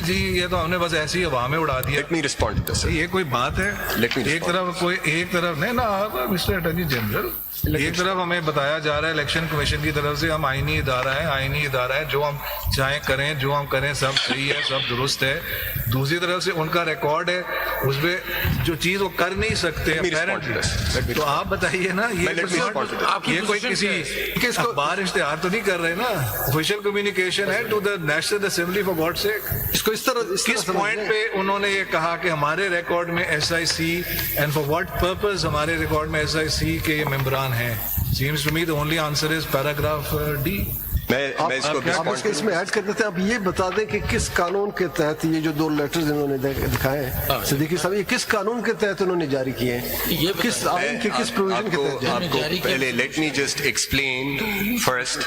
जी ये तो हमने बस ऐसी हवा में उड़ा दिया। Let me respond to this, sir. ये कोई बात है? Let me एक तरफ नहीं ना मिस्टर अटॉर्नी जनरल, एक तरफ हमें बताया जा रहा है इलेक्शन कमीशन की तरफ से हम आईनी इदारा है, जो हम चाहे करें, जो हम करें सब सही है, सब दुरुस्त है। दूसरी तरफ से उनका रिकॉर्ड है, उसमें जो चीज वो कर नहीं सकते हैं। तो आप बताइए ना, ये कोई किसी अखबार इश्तेहार तो नहीं कर रहे ना, ऑफिशियल कम्युनिकेशन है to the national assembly for God sake. इसको इस तरह किस पॉइंट पे उन्होंने ये कहा कि हमारे रिकॉर्ड में SIC and for what purpose हमारे रिकॉर्ड में SIC के ये मेंबरान हैं? Seems to me the only answer is paragraph D. मैं इसको इसमें ऐड कर देते हैं। आप ये बता दें कि किस कानून के तहत ये जो 2 लेटर्स इन्होंने दिखाए हैं सिद्दीकी साहब, ये किस कानून के तहत उन्होंने जारी किए हैं, किस आइन के किस प्रोविजन के तहत आपको पहले let me just explain first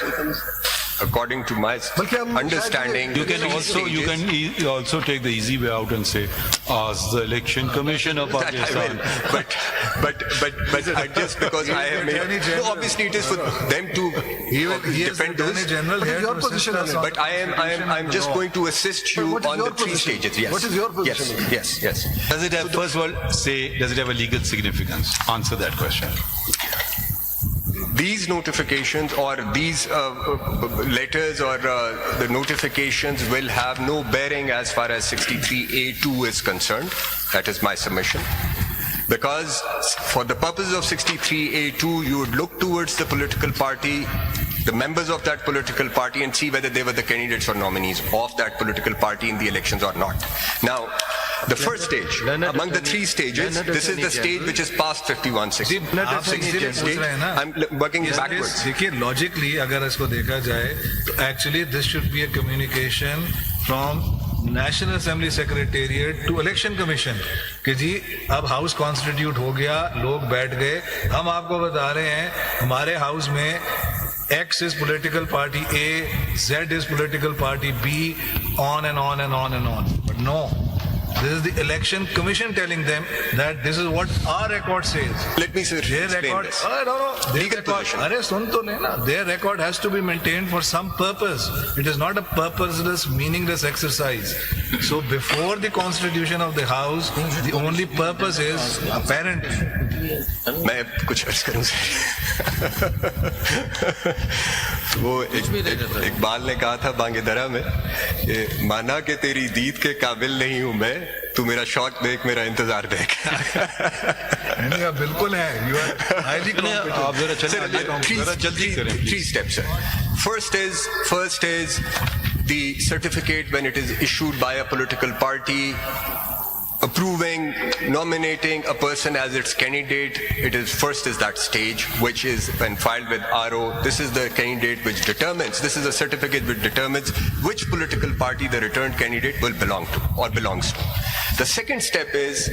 according to my understanding. You can also take the easy way out and say, ask the election commission of Pakistan. But just because I have made, no, obviously it is for them to defend us. But I'm just going to assist you on the 3 stages. Yes. What is your position? Yes. Does it have, first of all, does it have a legal significance? Answer that question. These notifications or these letters or the notifications will have no bearing as far as 63A2 is concerned. That is my submission. Because for the purpose of 63A2, you would look towards the political party, the members of that political party, and see whether they were the candidates or nominees of that political party in the elections or not. Now, the first stage, among the 3 stages, this is the stage which is past 5160. I'm working backwards. देखिए logically अगर इसको देखा जाए तो actually this should be a communication from national assembly secretariat to election commission कि जी अब house constitute हो गया, लोग बैठ गए, हम आपको बता रहे हैं हमारे हाउस में X is political party A, Z is political party B, on and on and on and on. But no, this is the election commission telling them that this is what our record says. Let me sir explain this. No. Legal position. अरे सुन तो लेना. Their record has to be maintained for some purpose. It is not a purposeless, meaningless exercise. So before the constitution of the house, the only purpose is apparent. मैं कुछ अर्ज करूं वो इकबाल ने कहा था बांगेदरा में, माना कि तेरी दीद के काबिल नहीं हूं मैं, तू मेरा शौक देख, मेरा इंतजार देख। बिल्कुल है, you are highly competent. जल्दी करें. 3 steps. First is the certificate when it is issued by a political party approving, nominating a person as its candidate. First is that stage, which is when filed with RO. This is the candidate which determines, this is a certificate which determines which political party the returned candidate will belong to or belongs to. The second step is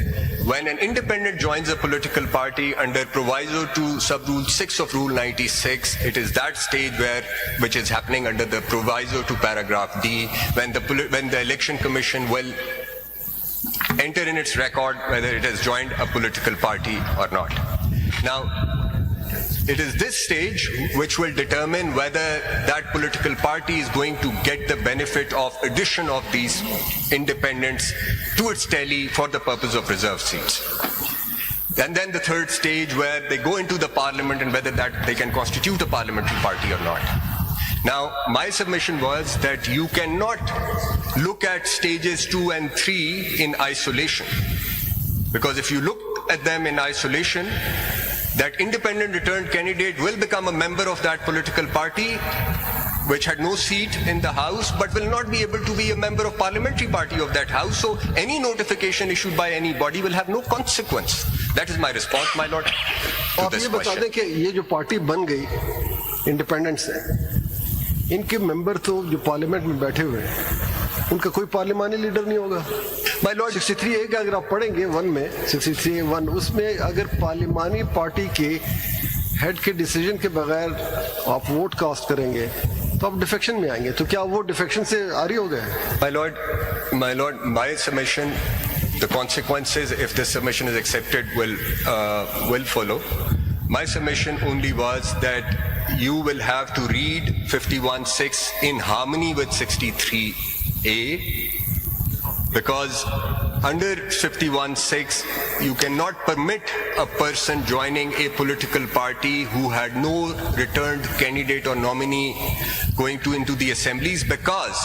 when an independent joins a political party under proviso to sub-rule 6 of Rule 96, it is that stage which is happening under the proviso to paragraph D, when the election commission will enter in its record whether it has joined a political party or not. Now, it is this stage which will determine whether that political party is going to get the benefit of addition of these independents to its tally for the purpose of reserved seats. And then the third stage where they go into the parliament and whether that they can constitute a parliamentary party or not. Now, my submission was that you cannot look at stages 2 and 3 in isolation. Because if you look at them in isolation, that independent returned candidate will become a member of that political party which had no seat in the house but will not be able to be a member of parliamentary party of that house. So any notification issued by anybody will have no consequence. That is my response, my lord, to this question. आप ये बता दें कि ये जो party बन गई independent से, इनके मेंबर तो जो पार्लियामेंट में बैठे हुए हैं उनका कोई पार्लियामानी लीडर नहीं होगा। माय लॉर्ड 63A का अगर आप पढ़ेंगे 1 में 63A1 उसमें अगर पार्लियामानी पार्टी के हेड के डिसीजन के बगैर आप वोट कास्ट करेंगे तो आप डिफेक्शन में आएंगे, तो क्या वो डिफेक्शन से आरी हो गए? My lord, my submission, the consequences if this submission is accepted will follow. My submission only was that you will have to read 51(6) in harmony with 63A Because under 51(6), you cannot permit a person joining a political party who had no returned candidate or nominee going into the assemblies, because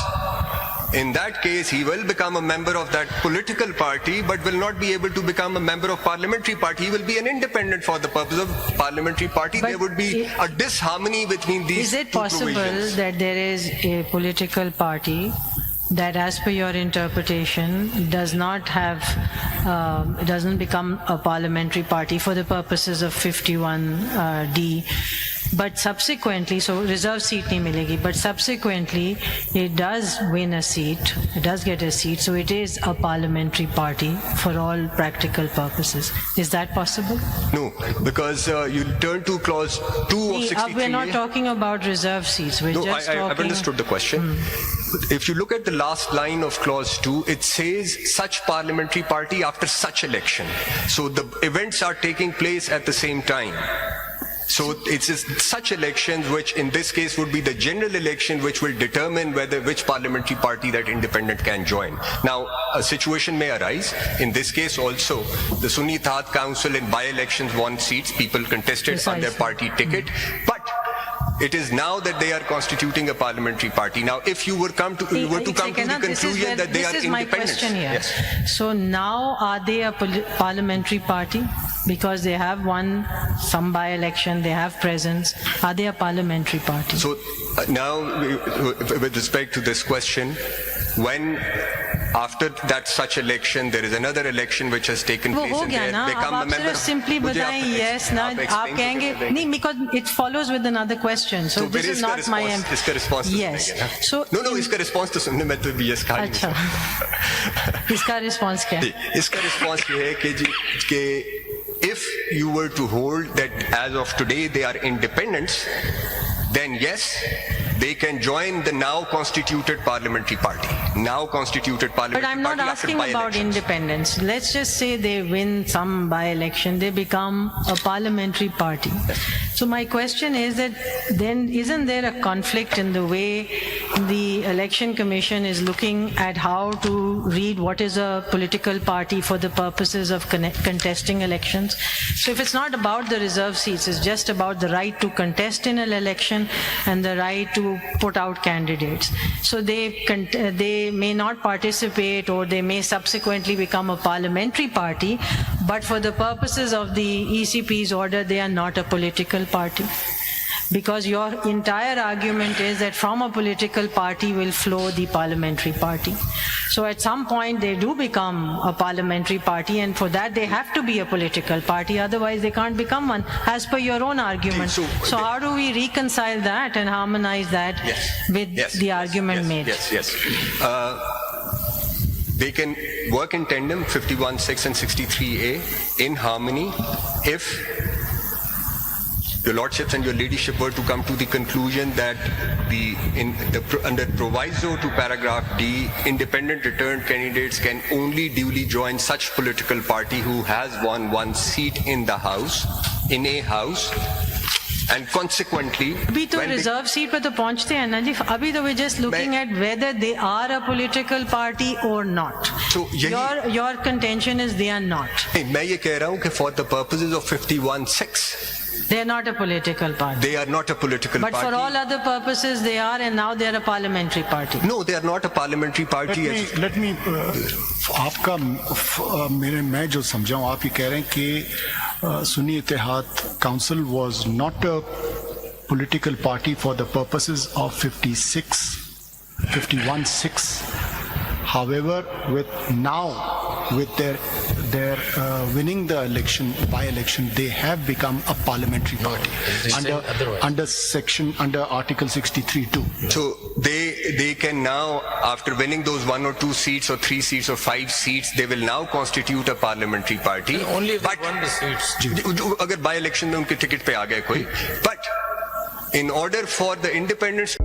in that case, he will become a member of that political party, but will not be able to become a member of parliamentary party. He will be an independent for the purpose of parliamentary party. But There would be a disharmony between these Is it two possible provisions. that there is a political party that, as per your interpretation, does not have, doesn't become a parliamentary party for the purposes of 51D, but subsequently, so reserve seat nahi milegi, but subsequently it does win a seat, it does get a seat, so it is a parliamentary party for all practical purposes. Is that possible? No, because you turn to clause 2 of 63A. We're not talking about reserve seats, we're No, just I've talking... understood the question. If you look at the last line of clause 2, it says such parliamentary party after such election. So the events are taking place at the same time. So it's just such elections, which in this case would be the general election, which will determine which parliamentary party that independent can join. Now, a situation may arise. In this case also, the Sunni Ittihat Council in by-elections won seats. People contested on their party ticket. But it is now that they are constituting a parliamentary party. Now, if you were to come to the conclusion that they are This is my independent. question here. Yes. So now are they a parliamentary party? Because they have won some by-election, they have presence. Are they a parliamentary party? So now, with respect to this question, when after that such election, there is another election which has taken वो place हो and गया they ना, have अब become a आप member. सिर्फ simply मुझे बताएं आप- yes ना, आप आप explain तो कहेंगे कर देंगे। नहीं, because it follows with another question. So तो this फिर is इसका not my इसका रिस्पॉन्स yes. So नो इसका रिस्पॉन्स तो सुनने में तो BS का ही अच्छा, इसका रिस्पॉन्स क्या है? इसका रिस्पॉन्स ये है कि if you were to hold that as of today they are independents, then yes, they can join the now constituted parliamentary party. Now constituted But parliamentary I'm not party after asking about by-elections. independence. Let's just say they win some by-election, they become a parliamentary party. So my question is that then isn't there a conflict in the way the Election Commission is looking at how to read what is a political party for the purposes of contesting elections? So if it's not about the reserve seats, it's just about the right to contest in an election and the right to put out candidates. So they may not participate, or they may subsequently become a parliamentary party, but for the purposes of the ECP's order, they are not a political party. Because your entire argument is that from a political party will flow the parliamentary party. So at some point they do become a parliamentary party, and for that they have to be a political party, otherwise they can't become one, as per your own argument. So how do we reconcile that and harmonize that with the argument made? Yes. They can work in tandem, 51(6) and 63A, in harmony, if your lordships and your ladyship were to come to the conclusion that under proviso to paragraph D, independent returned candidates can only duly join such political party who has won one seat in the house, in a house, and consequently अभी तो when they- reserve seat पे तो पहुंचते हैं ना जी. अभी तो we're just looking at whether they are a political party or not. So यही- Your contention is they are not. नहीं, मैं ये कह रहा हूं कि for the purposes of 51(6), They are not a political party. they are not a political But party. for all other purposes they are, and now they are a parliamentary party. No, they are not a parliamentary party. Let me आपका मैं जो समझा हूँ, आप ये कह रहे हैं कि Sunni Ittehad council was not a political party for the purposes of 51(6). However, with their winning the election, by-election, they have become a parliamentary party under Article 63(2). So they can now, after winning those 1 or 2 seats or 3 seats or 5 seats, they will now constitute a parliamentary party. Only if they But won the seats. अगर by-election में उनके ticket पे आ गए कोई, but in order for the independents